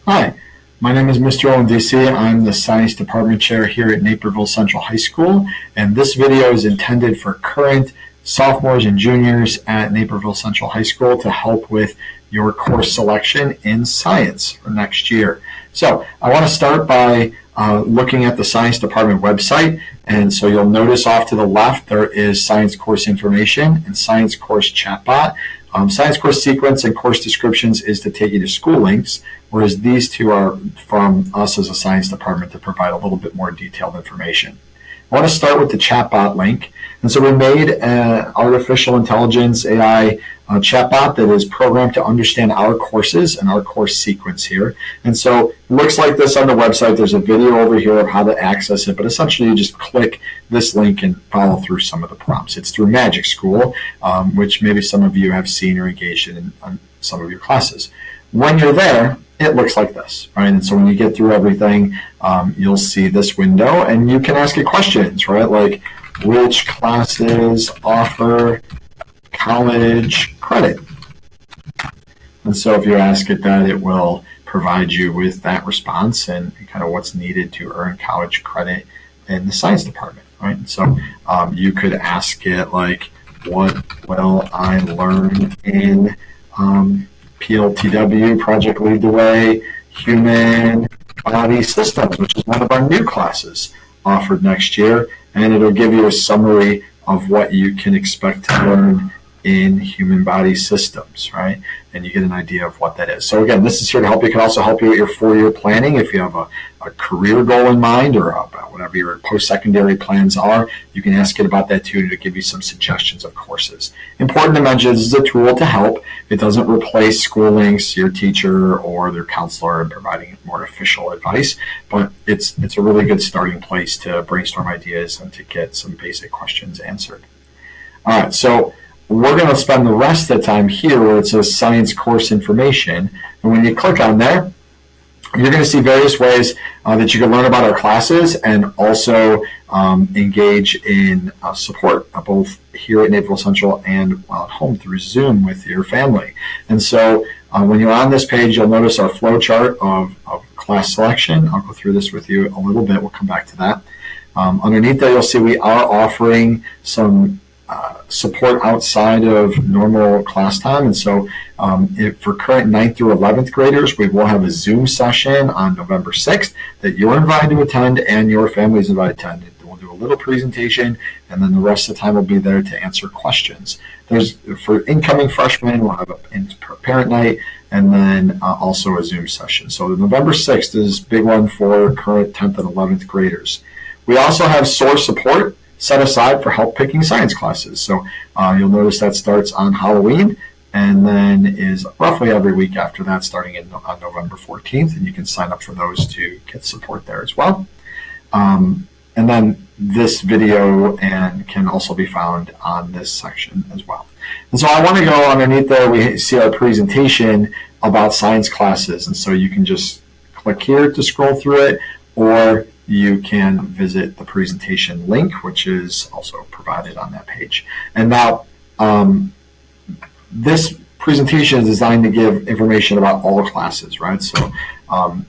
Hi, my name is Mr. Olandisi. I'm the Science Department Chair here at Naperville Central High School, and this video is intended for current sophomores and juniors at Naperville Central High School to help with your course selection in science for next year. So I want to start by looking at the Science Department website, and so you'll notice off to the left there is Science Course Information and Science Course Chatbot. Science Course Sequence and Course Descriptions is to take you to school links, whereas these two are from us as a Science Department to provide a little bit more detailed information. I want to start with the chatbot link. And so we made an artificial intelligence AI chatbot that is programmed to understand our courses and our course sequence here. And so it looks like this on the website. There's a video over here of how to access it, but essentially you just click this link and follow through some of the prompts. It's through Magic School, which maybe some of you have seen or engaged in some of your classes. When you're there, it looks like this, right? And so when you get through everything, you'll see this window and you can ask it questions, right? Like, which classes offer college credit? And so if you ask it that, it will provide you with that response and kind of what's needed to earn college credit in the science department, right? And so you could ask it like, what will I learn in PLTW, Project Lead the Way, Human Body Systems, which is one of our new classes offered next year, and it'll give you a summary of what you can expect to learn in human body systems, right? And you get an idea of what that is. So again, this is here to help you. It can also help you with your 4-year planning. If you have a career goal in mind or whatever your post-secondary plans are, you can ask it about that too to give you some suggestions of courses. Important to mention, this is a tool to help. It doesn't replace school links, your teacher, or their counselor in providing more official advice, but it's a really good starting place to brainstorm ideas and to get some basic questions answered. All right, so we're going to spend the rest of the time here where it says Science Course Information. And when you click on there, you're going to see various ways that you can learn about our classes and also engage in support, both here at Naperville Central and while at home through Zoom with your family. And so when you're on this page, you'll notice our flow chart of class selection. I'll go through this with you a little bit. We'll come back to that. Underneath there, you'll see we are offering some support outside of normal class time. And so for current 9th through 11th graders, we will have a Zoom session on November 6th that you're invited to attend and your family is invited to attend. We'll do a little presentation, and then the rest of the time we'll be there to answer questions. For incoming freshmen, we'll have a parent night, and then also a Zoom session. So November 6th is a big one for current 10th and 11th graders. We also have source support set aside for help picking science classes. So you'll notice that starts on Halloween and then is roughly every week after that, starting on November 14th, and you can sign up for those to get support there as well. And then this video can also be found on this section as well. And so I want to go underneath there. We see our presentation about science classes, and so you can just click here to scroll through it, or you can visit the presentation link, which is also provided on that page. And now, this presentation is designed to give information about all classes, right? So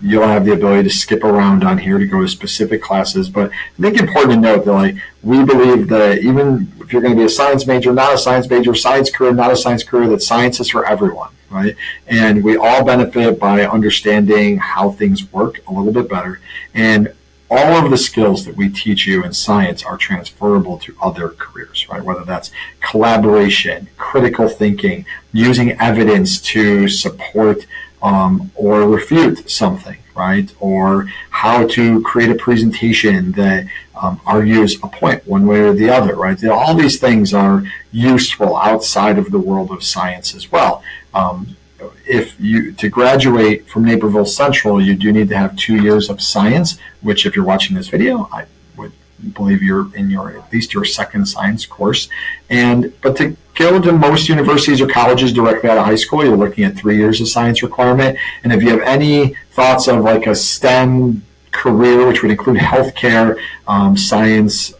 you'll have the ability to skip around on here to go to specific classes. But I think it's important to note that we believe that even if you're going to be a science major, not a science major, science career, not a science career, that science is for everyone, right? And we all benefit by understanding how things work a little bit better. And all of the skills that we teach you in science are transferable to other careers, right? Whether that's collaboration, critical thinking, using evidence to support or refute something, right? Or how to create a presentation that argues a point one way or the other, right? All these things are useful outside of the world of science as well. To graduate from Naperville Central, you do need to have 2 years of science, which if you're watching this video, I would believe you're in at least your second science course. But to go to most universities or colleges directly out of high school, you're looking at 3 years of science requirement. And if you have any thoughts of a STEM career, which would include healthcare, science,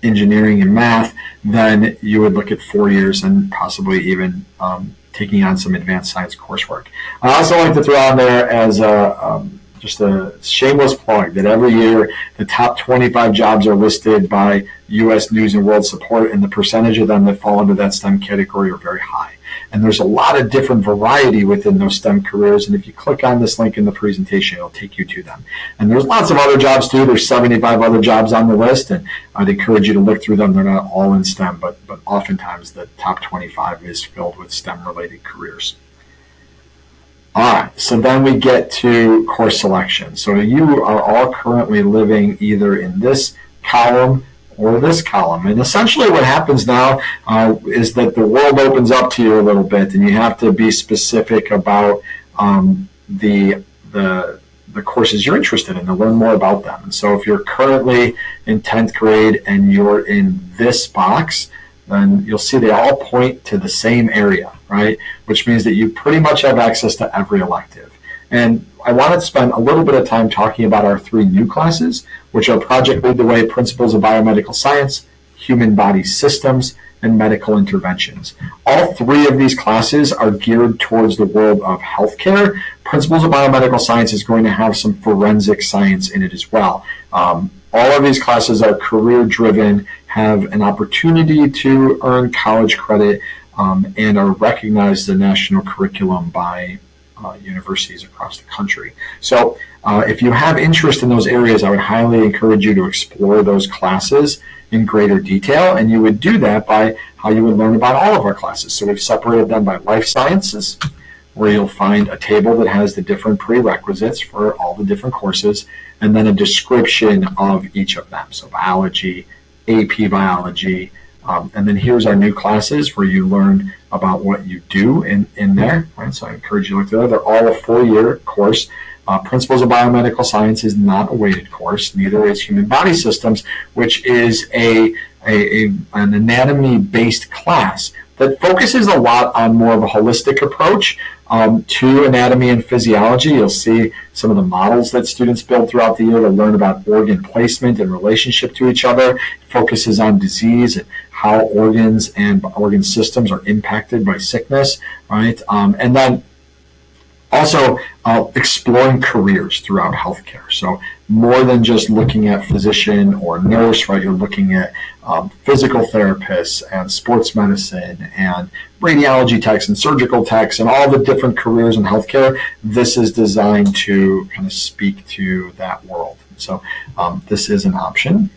engineering, and math, then you would look at 4 years and possibly even taking on some advanced science coursework. I also like to throw on there as just a shameless plug that every year the top 25 jobs are listed by U.S. News and World Report, and the percentage of them that fall into that STEM category are very high. And there's a lot of different variety within those STEM careers. And if you click on this link in the presentation, it'll take you to them. And there's lots of other jobs too. There's 75 other jobs on the list, and I'd encourage you to look through them. They're not all in STEM, but oftentimes the top 25 is filled with STEM-related careers. All right, so then we get to course selection. So you are all currently living either in this column or this column. And essentially what happens now is that the world opens up to you a little bit, and you have to be specific about the courses you're interested in to learn more about them. And so if you're currently in 10th grade and you're in this box, then you'll see they all point to the same area, right? Which means that you pretty much have access to every elective. And I wanted to spend a little bit of time talking about our 3 new classes, which are Project Lead the Way, Principles of Biomedical Science, Human Body Systems, and Medical Interventions. All 3 of these classes are geared towards the world of healthcare. Principles of Biomedical Science is going to have some forensic science in it as well. All of these classes are career-driven, have an opportunity to earn college credit, and are recognized as a national curriculum by universities across the country. So if you have interest in those areas, I would highly encourage you to explore those classes in greater detail, and you would do that by how you would learn about all of our classes. So we've separated them by life sciences, where you'll find a table that has the different prerequisites for all the different courses, and then a description of each of them. So biology, AP biology, and then here's our new classes where you learn about what you do in there. Right? So I encourage you to look through that. They're all a 4-year course. Principles of Biomedical Science is not a weighted course. Neither is Human Body Systems, which is an anatomy-based class that focuses a lot on more of a holistic approach to anatomy and physiology. You'll see some of the models that students build throughout the year to learn about organ placement and relationship to each other. It focuses on disease and how organs and organ systems are impacted by sickness, right? And then also exploring careers throughout healthcare. So more than just looking at physician or nurse, right? You're looking at physical therapists and sports medicine and radiology techs and surgical techs and all the different careers in healthcare. This is designed to kind of speak to that world. So this is an option.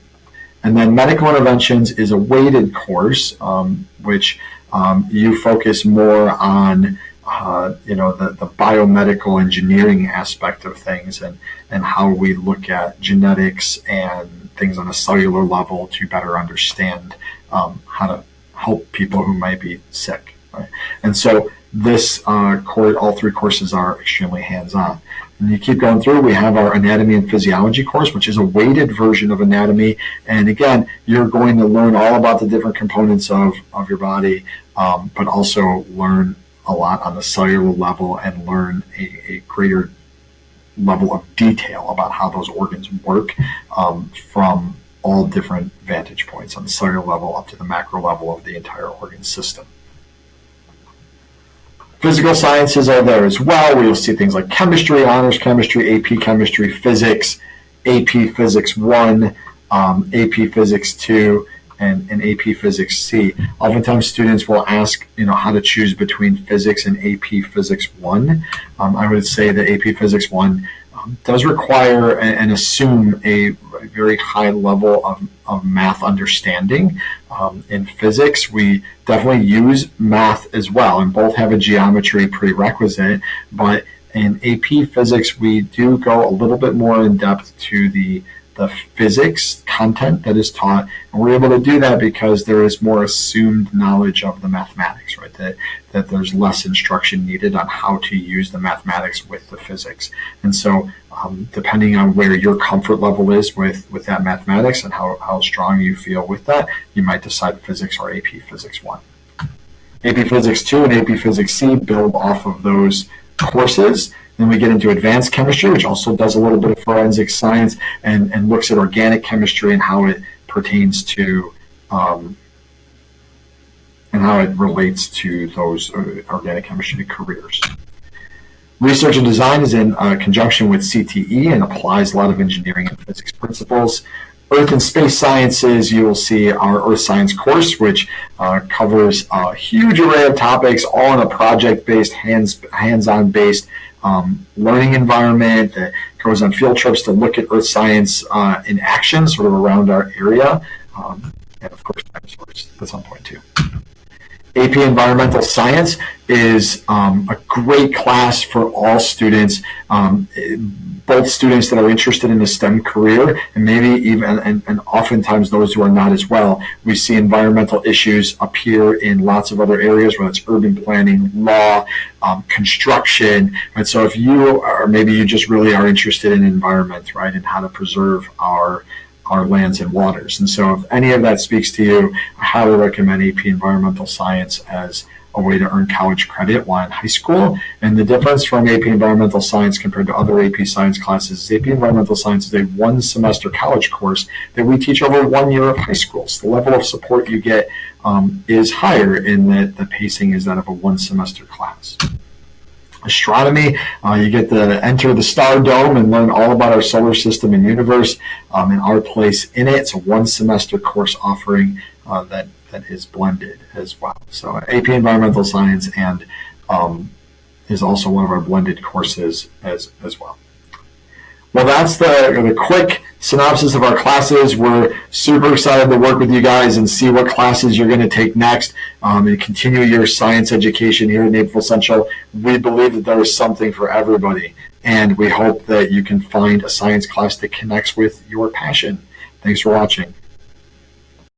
And then Medical Interventions is a weighted course, which you focus more on the biomedical engineering aspect of things and how we look at genetics and things on a cellular level to better understand how to help people who might be sick. Right? And so this course, all 3 courses are extremely hands-on. And you keep going through, we have our Anatomy and Physiology course, which is a weighted version of anatomy. And again, you're going to learn all about the different components of your body, but also learn a lot on the cellular level and learn a greater level of detail about how those organs work from all different vantage points on the cellular level up to the macro level of the entire organ system. Physical sciences are there as well, where you'll see things like chemistry, honors chemistry, AP chemistry, physics, AP Physics 1, AP Physics 2, and AP Physics C. Oftentimes students will ask, how to choose between physics and AP Physics 1. I would say that AP Physics 1 does require and assume a very high level of math understanding. In physics, we definitely use math as well, and both have a geometry prerequisite, but in AP Physics, we do go a little bit more in depth to the physics content that is taught, and we're able to do that because there is more assumed knowledge of the mathematics, right? That there's less instruction needed on how to use the mathematics with the physics. And so depending on where your comfort level is with that mathematics and how strong you feel with that, you might decide physics or AP Physics 1. AP Physics 2 and AP Physics C build off of those courses. Then we get into advanced chemistry, which also does a little bit of forensic science and looks at organic chemistry and how it pertains to and how it relates to those organic chemistry careers. Research and design is in conjunction with CTE and applies a lot of engineering and physics principles. Earth and space sciences, you will see our Earth Science course, which covers a huge array of topics, all in a project-based, hands-on based learning environment that goes on field trips to look at Earth science in action, sort of around our area. And of course, dinosaurs, that's on point too. AP Environmental Science is a great class for all students, both students that are interested in a STEM career and maybe even, and oftentimes those who are not as well. We see environmental issues appear in lots of other areas, whether it's urban planning, law, construction. And so if you are, maybe you just really are interested in environment, right, and how to preserve our lands and waters. And so if any of that speaks to you, I highly recommend AP Environmental Science as a way to earn college credit while in high school. And the difference from AP Environmental Science compared to other AP Science classes is AP Environmental Science is a one-semester college course that we teach over 1 year of high school. So the level of support you get is higher in that the pacing is that of a one-semester class. Astronomy, you get to enter the star dome and learn all about our solar system and universe and our place in it. It's a one-semester course offering that is blended as well. So AP Environmental Science and is also one of our blended courses as well. Well, that's the quick synopsis of our classes. We're super excited to work with you guys and see what classes you're going to take next and continue your science education here at Naperville Central. We believe that there is something for everybody, and we hope that you can find a science class that connects with your passion. Thanks for watching.